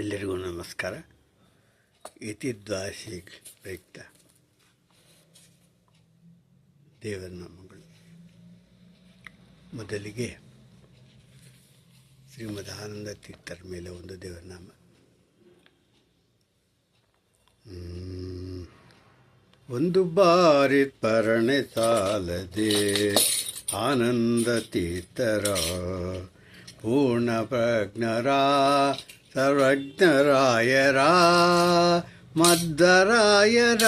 ಎಲ್ಲರಿಗೂ ನಮಸ್ಕಾರ. ಯತಿದ್ವಾದಶಿ ಪ್ರಯುಕ್ತ ದೇವರ ನಾಮಗಳು. ಮೊದಲಿಗೆ ಶ್ರೀಮದ್ ಆನಂದ ತೀರ್ಥರ ಮೇಲೆ ಒಂದು ದೇವರ ನಾಮ. ಒಂದು ಬಾರಿ ಪರಣೆ ಸಾಲದೆ ಆನಂದ ತೀರ್ಥರ ಪೂರ್ಣ ಪ್ರಜ್ಞರ ಸರ್ವಜ್ಞರಾಯರ ಮದ್ದರಾಯರ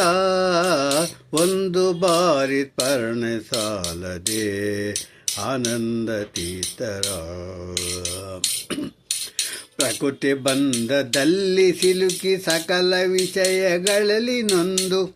ಒಂದು ಬಾರಿ ಪರಣೆ ಸಾಲದೆ ಆನಂದ ತೀರ್ಥರ ಪ್ರಕೃತಿ ಬಂಧದಲ್ಲಿ ಸಿಲುಕಿ ಸಕಲ ವಿಷಯಗಳಲ್ಲಿ ನೊಂದು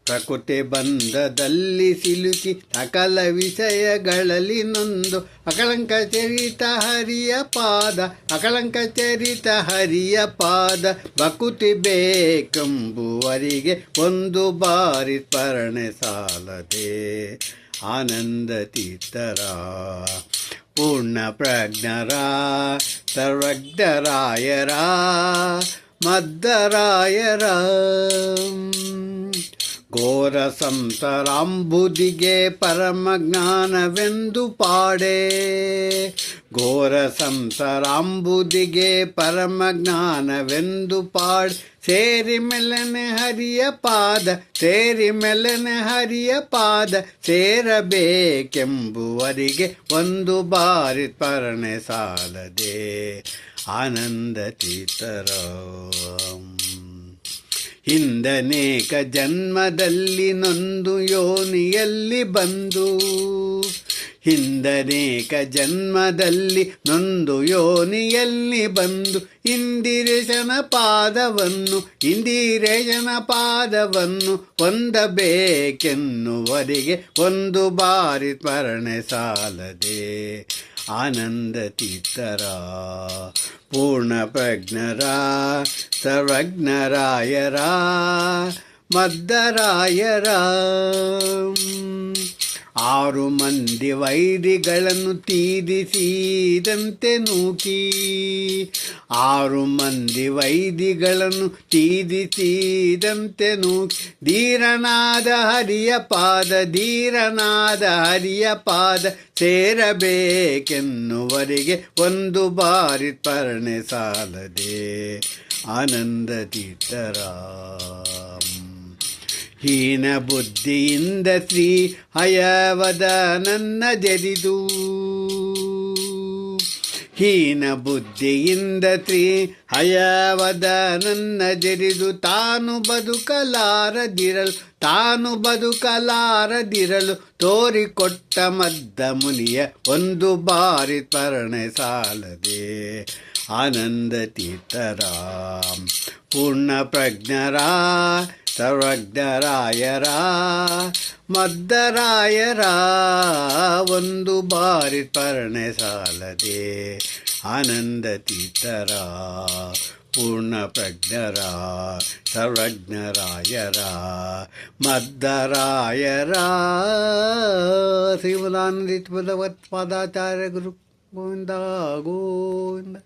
ಪ್ರಕೃತಿ ಬಂಧದಲ್ಲಿ ಸಿಲುಕಿ ಸಕಲ ವಿಷಯಗಳಲ್ಲಿ ನೊಂದು ಅಕಳಂಕ ಚರಿತ ಹರಿಯ ಪಾದ ಅಕಳಂಕ ಚರಿತ ಹರಿಯ ಪಾದ ಬಕುತಿ ಬೇಕೆಂಬುವರಿಗೆ ಒಂದು ಬಾರಿ ಸ್ಮರಣೆ ಸಾಲದೆ ಆನಂದ ತೀರ್ಥರ ಪೂರ್ಣ ಪ್ರಜ್ಞರ ಸರ್ವಜ್ಞರಾಯರ ಮದ್ದರಾಯರ ಘೋರ ಸಂಸಾರಾಂಬುದಿಗೆ ಪರಮ ಜ್ಞಾನವೆಂದು ಪಾಡೆ ಘೋರ ಸಂಸಾರಾಂಬುದಿಗೆ ಪರಮ ಜ್ಞಾನವೆಂದು ಪಾಡೆ ಸೇರಿ ಮೆಲ್ಲನೆ ಹರಿಯ ಪಾದ ಸೇರಿ ಮೆಲ್ಲನೆ ಹರಿಯ ಪಾದ ಸೇರಬೇಕೆಂಬುವರಿಗೆ ಒಂದು ಬಾರಿ ಸ್ಮರಣೆ ಸಾಲದೆ ಆನಂದ ತೀರ್ಥರ ಹಿಂದನೇಕ ಜನ್ಮದಲ್ಲಿ ನೊಂದು ಯೋನಿಯಲ್ಲಿ ಬಂದು ಹಿಂದನೇಕ ಜನ್ಮದಲ್ಲಿ ನೊಂದು ಯೋನಿಯಲ್ಲಿ ಬಂದು ಇಂದಿರೇಶನ ಪಾದವನ್ನು ಹೊಂದಬೇಕೆನ್ನುವರಿಗೆ ಒಂದು ಬಾರಿ ಸ್ಮರಣೆ ಸಾಲದೆ ಆನಂದ ತೀರ್ಥರ ಪೂರ್ಣ ಪ್ರಜ್ಞರ ಸರ್ವಜ್ಞರಾಯರ ಮದ್ದರಾಯರ 6 ಮಂದಿ ವೈರಿಗಳನ್ನು ತೀದಿಸಿದಂತೆ ನೂಕಿ 6 ಮಂದಿ ವೈರಿಗಳನ್ನು ತೀದಿಸಿದಂತೆ ನೂಕಿ ಧೀರನಾದ ಹರಿಯ ಪಾದ ಸೇರಬೇಕೆನ್ನುವರಿಗೆ ಒಂದು ಬಾರಿ ಸ್ಮರಣೆ ಸಾಲದೆ ಆನಂದ ತೀರ್ಥರ ಹೀನ ಬುದ್ಧಿಯಿಂದ ಶ್ರೀ ಹಯವದ ನನ್ನ ಜರಿದು ಹೀನ ಬುದ್ಧಿಯಿಂದ ಶ್ರೀ ಹಯವದ ನನ್ನ ಜರಿದು ತಾನು ಬದುಕಲಾರದಿರಲು ತೋರಿಕೊಟ್ಟ ಮದ್ದ ಮುನಿಯ ಒಂದು ಬಾರಿ ಸ್ಮರಣೆ ಸಾಲದೆ ಆನಂದ ತೀರ್ಥರ ಪೂರ್ಣ ಪ್ರಜ್ಞರ ಸರ್ವಜ್ಞರಾಯರ ಮದ್ದರಾಯರ ಒಂದು ಬಾರಿ ಸ್ಮರಣೆ ಸಾಲದೆ ಆನಂದ ತೀರ್ಥರ ಪೂರ್ಣ ಪ್ರಜ್ಞರ ಸರ್ವಜ್ಞರಾಯರ ಮದ್ದರಾಯರ. ಶ್ರೀಮದಾನಂದ ಭಗವತ್ಪಾದಾಚಾರ್ಯ ಗುರು ಗೋವಿಂದ ಗೋವಿಂದ.